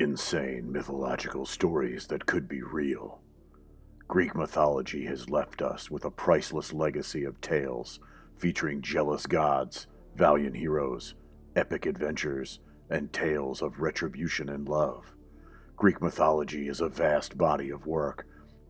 Insane mythological stories that could be real. Greek mythology has left us with a priceless legacy of tales featuring jealous gods, valiant heroes, epic adventures, and tales of retribution and love. Greek mythology is a vast body of work,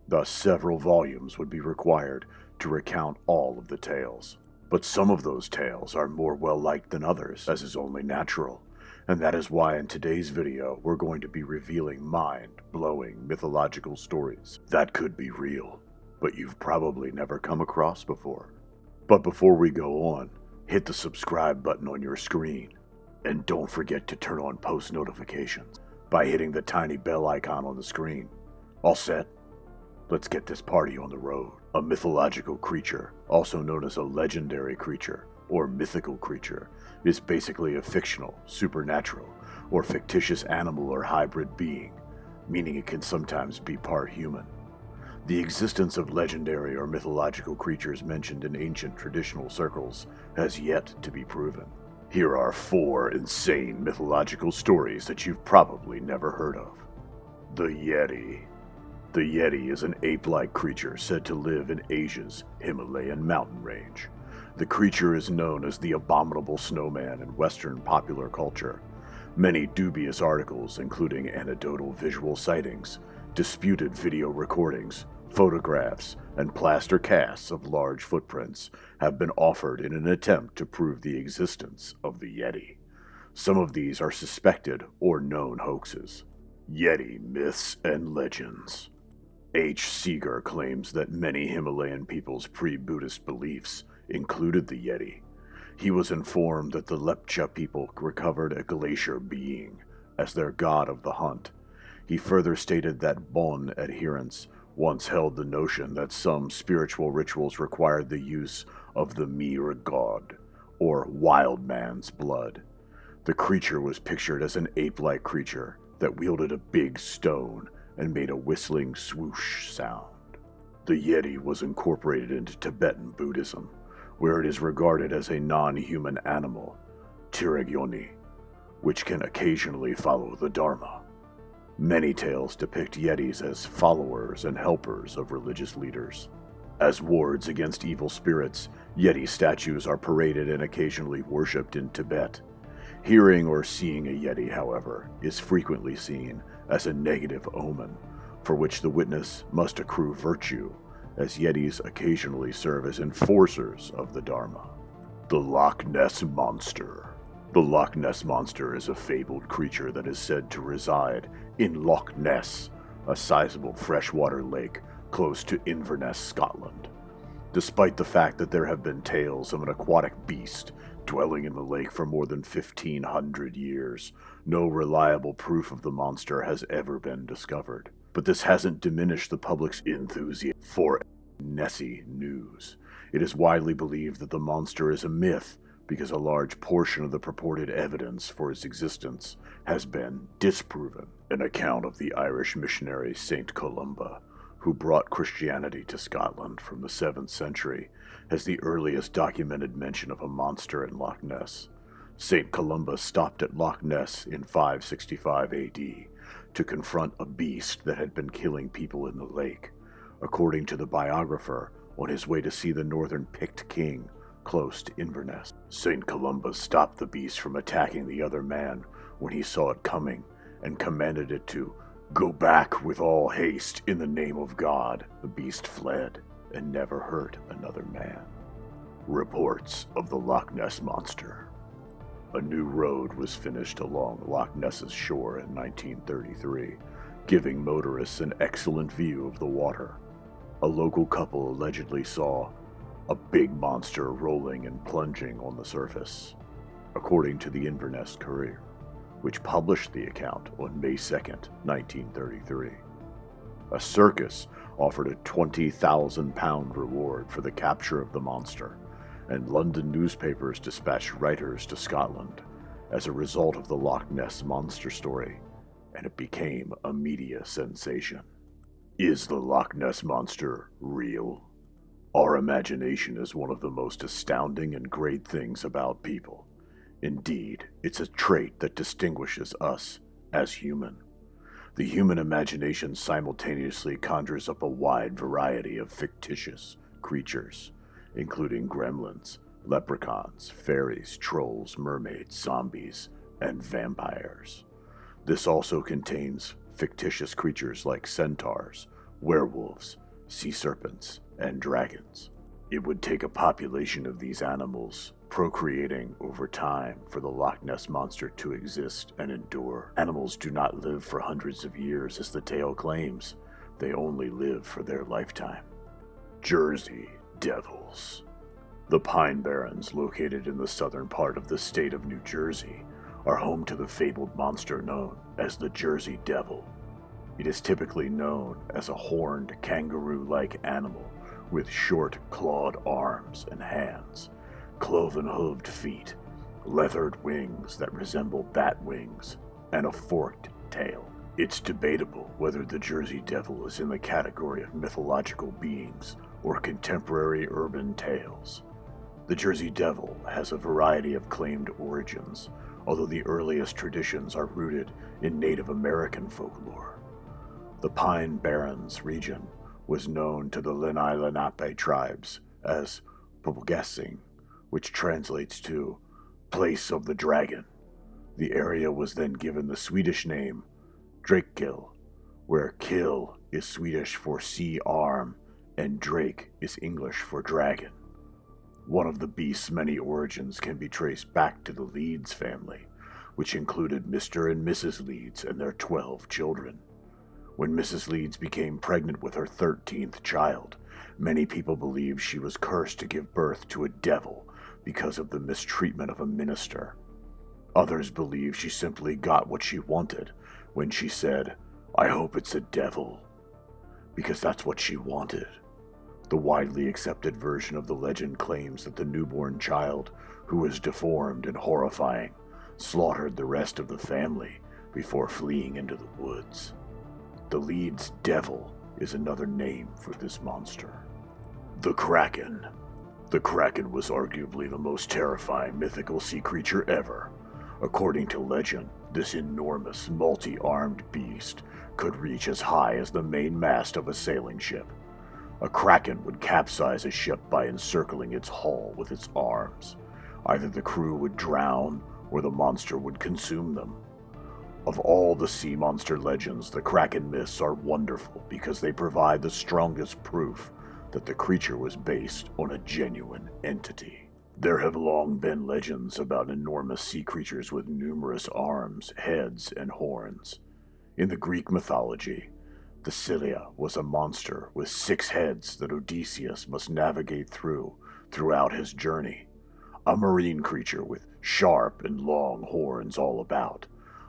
thus several volumes would be required to recount all of the tales. But some of those tales are more well-liked than others, as is only natural, and that is why in today's video we're going to be revealing mind-blowing mythological stories that could be real, but you've probably never come across before. But before we go on, hit the subscribe button on your screen, and don't forget to turn on post notifications by hitting the tiny bell icon on the screen. All set? Let's get this party on the road. A mythological creature, also known as a legendary creature or mythical creature, is basically a fictional, supernatural, or fictitious animal or hybrid being, meaning it can sometimes be part human. The existence of legendary or mythological creatures mentioned in ancient traditional circles has yet to be proven. Here are 4 insane mythological stories that you've probably never heard of. The Yethi. The Yethi is an ape-like creature said to live in Asia's Himalayan mountain range. The creature is known as the abominable snowman in Western popular culture. Many dubious articles, including anecdotal visual sightings, disputed video recordings, photographs, and plaster casts of large footprints, have been offered in an attempt to prove the existence of the Yethi. Some of these are suspected or known hoaxes. Yethi myths and legends. H. Seeger claims that many Himalayan people's pre-Buddhist beliefs included the Yethi. He was informed that the Lepcha people recovered a glacier being as their god of the hunt. He further stated that Bon adherents once held the notion that some spiritual rituals required the use of the Mir god, or wild man's blood. The creature was pictured as an ape-like creature that wielded a big stone and made a whistling swoosh sound. The Yethi was incorporated into Tibetan Buddhism, where it is regarded as a non-human animal, Tiragyoni, which can occasionally follow the Dharma. Many tales depict Yetis as followers and helpers of religious leaders. As wards against evil spirits, Yeti statues are paraded and occasionally worshipped in Tibet. Hearing or seeing a Yeti, however, is frequently seen as a negative omen, for which the witness must accrue virtue, as Yetis occasionally serve as enforcers of the Dharma. The Loch Ness Monster. The Loch Ness Monster is a fabled creature that is said to reside in Loch Ness, a sizable freshwater lake close to Inverness, Scotland. Despite the fact that there have been tales of an aquatic beast dwelling in the lake for more than 1,500 years, no reliable proof of the monster has ever been discovered. But this hasn't diminished the public's enthusiasm for Nessie news. It is widely believed that the monster is a myth because a large portion of the purported evidence for its existence has been disproven. An account of the Irish missionary Saint Columba, who brought Christianity to Scotland from the 7th century, has the earliest documented mention of a monster in Loch Ness. Saint Columba stopped at Loch Ness in 565 AD to confront a beast that had been killing people in the lake. According to the biographer, on his way to see the northern Pict king close to Inverness, Saint Columba stopped the beast from attacking the other man when he saw it coming and commanded it to go back with all haste in the name of God. The beast fled and never hurt another man. Reports of the Loch Ness Monster. A new road was finished along Loch Ness's shore in 1933, giving motorists an excellent view of the water. A local couple allegedly saw a big monster rolling and plunging on the surface, according to the Inverness Courier, which published the account on May 2nd, 1933. A circus offered a £20,000 reward for the capture of the monster, and London newspapers dispatched writers to Scotland as a result of the Loch Ness Monster story, and it became a media sensation. Is the Loch Ness Monster real? Our imagination is one of the most astounding and great things about people. Indeed, it's a trait that distinguishes us as human. The human imagination simultaneously conjures up a wide variety of fictitious creatures, including gremlins, leprechauns, fairies, trolls, mermaids, zombies, and vampires. This also contains fictitious creatures like centaurs, werewolves, sea serpents, and dragons. It would take a population of these animals procreating over time for the Loch Ness Monster to exist and endure. Animals do not live for hundreds of years as the tale claims. They only live for their lifetime. Jersey Devils. The Pine Barrens, located in the southern part of the state of New Jersey, are home to the fabled monster known as the Jersey Devil. It is typically known as a horned, kangaroo-like animal with short, clawed arms and hands, cloven-hooved feet, leathered wings that resemble bat wings, and a forked tail. It's debatable whether the Jersey Devil is in the category of mythological beings or contemporary urban tales. The Jersey Devil has a variety of claimed origins, although the earliest traditions are rooted in Native American folklore. The Pine Barrens region was known to the Lenni Lenape tribes as Popogassing, which translates to Place of the Dragon. The area was then given the Swedish name Drakekill, where kill is Swedish for sea arm and drake is English for dragon. One of the beast's many origins can be traced back to the Leeds family, which included Mr. and Mrs. Leeds and their 12 children. When Mrs. Leeds became pregnant with her 13th child, many people believed she was cursed to give birth to a devil because of the mistreatment of a minister. Others believe she simply got what she wanted when she said, "I hope it's a devil," because that's what she wanted. The widely accepted version of the legend claims that the newborn child, who was deformed and horrifying, slaughtered the rest of the family before fleeing into the woods. The Leeds Devil is another name for this monster. The Kraken. The Kraken was arguably the most terrifying mythical sea creature ever. According to legend, this enormous, multi-armed beast could reach as high as the main mast of a sailing ship. A kraken would capsize a ship by encircling its hull with its arms. Either the crew would drown or the monster would consume them. Of all the sea monster legends, the kraken myths are wonderful because they provide the strongest proof that the creature was based on a genuine entity. There have long been legends about enormous sea creatures with numerous arms, heads, and horns. In the Greek mythology, the Scylla was a monster with 6 heads that Odysseus must navigate throughout his journey. A marine creature with sharp and long horns all about,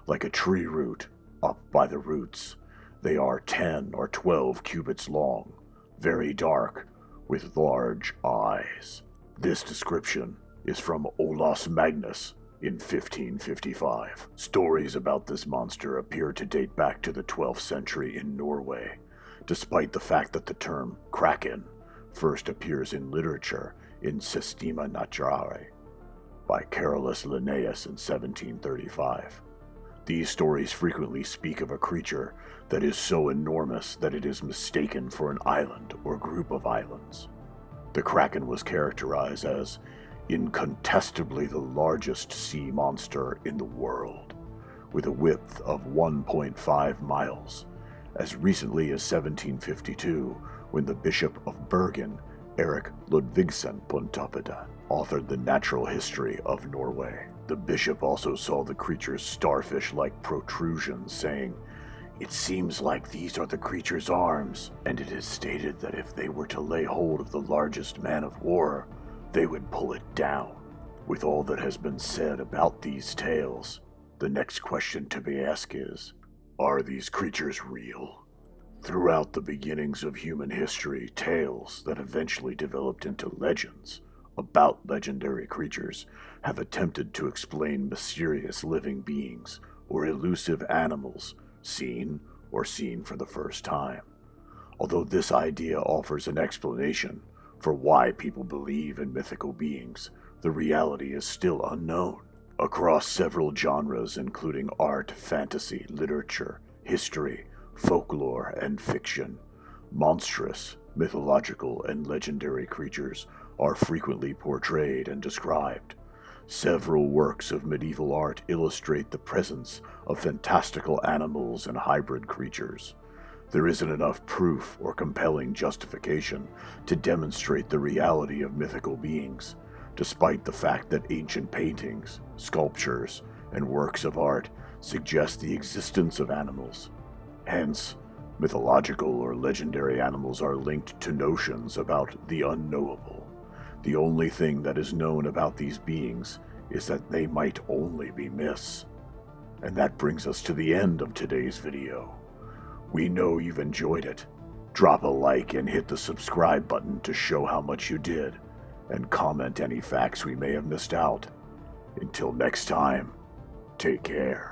like a tree root up by the roots. They are 10 or 12 cubits long, very dark, with large eyes. This description is from Olaus Magnus in 1555. Stories about this monster appear to date back to the 12th century in Norway, despite the fact that the term kraken first appears in literature in Systema Naturae by Carolus Linnaeus in 1735. These stories frequently speak of a creature that is so enormous that it is mistaken for an island or group of islands. The kraken was characterized as incontestably the largest sea monster in the world, with a width of 1.5 miles, as recently as 1752, when the Bishop of Bergen, Erik Ludvigsen Pontoppidan, authored the Natural History of Norway. The bishop also saw the creature's starfish-like protrusions, saying, "It seems like these are the creature's arms, and it is stated that if they were to lay hold of the largest man of war, they would pull it down." With all that has been said about these tales, the next question to be asked is, are these creatures real? Throughout the beginnings of human history, tales that eventually developed into legends about legendary creatures have attempted to explain mysterious living beings or elusive animals seen for the first time. Although this idea offers an explanation for why people believe in mythical beings, the reality is still unknown. Across several genres including art, fantasy, literature, history, folklore, and fiction. Monstrous, mythological, and legendary creatures are frequently portrayed and described. Several works of medieval art illustrate the presence of fantastical animals and hybrid creatures. There isn't enough proof or compelling justification to demonstrate the reality of mythical beings, despite the fact that ancient paintings, sculptures, and works of art suggest the existence of animals. Hence, mythological or legendary animals are linked to notions about the unknowable. The only thing that is known about these beings is that they might only be myths. And that brings us to the end of today's video. We know you've enjoyed it. Drop a like and hit the subscribe button to show how much you did, and comment any facts we may have missed out. Until next time, take care.